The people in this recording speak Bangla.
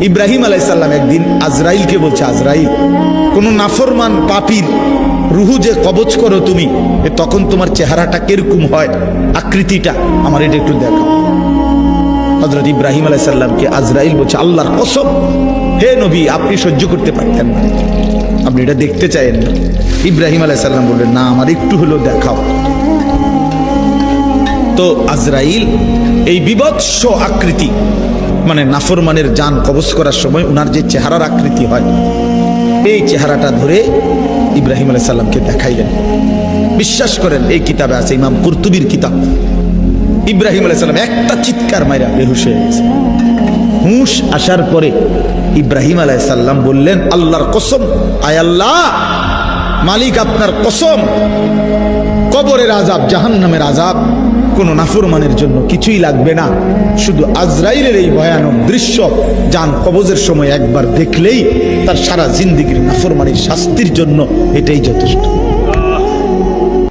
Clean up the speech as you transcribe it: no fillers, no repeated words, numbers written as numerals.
ইব্রাহিম আলাইহিস সালাম একদিন আজরাইলকে বলছে, আজরাইল, কোন নাফরমান পাপীর রুহু যে কবজ করো তুমি, তখন তোমার চেহারাটা কিরকম হয়, আকৃতিটা আমার এটা একটু দেখাও। হযরত ইব্রাহিম আলাইহিস সালামকে আজরাইল বলছে, আল্লাহর কসম হে নবী, আপনি সহ্য করতে পারতেন না, আপনি এটা দেখতে চাইেন না। ইব্রাহিম আলাইহিস সালাম বললেন, না, আমার একটু হলেও দেখাও। তো আজরাইল এই বিভৎস আকৃতি, মানে নাফরমানের জান কবজ করার সময় উনার যে চেহারার আকৃতি হয়, এই চেহারাটা ধরে ইব্রাহিম আলাইহিস সালামকে দেখাইলেন। বিশ্বাস করেন, এই কিতাবে আছে, ইমাম কুরতুবীর কিতাব। ইব্রাহিম আলাইহিস সালাম একটা চিৎকার মাইরা বেহুশ হয়ে গেছে। হুঁশ আসার পরে ইব্রাহিম আলাইহিস সালাম বললেন, আল্লাহর কসম, আয় আল্লাহ, মালিক আপনার কসম, কবরের আযাব, জাহান্নামের আযাব কোন নাফরমানের জন্য কিছুই লাগবে না, শুধু আজরাইলের এই ভয়ানক দৃশ্য জান কবজের সময় একবার দেখলেই তার সারা জিন্দেগীর নাফরমানির শাস্তির জন্য এটাই যথেষ্ট।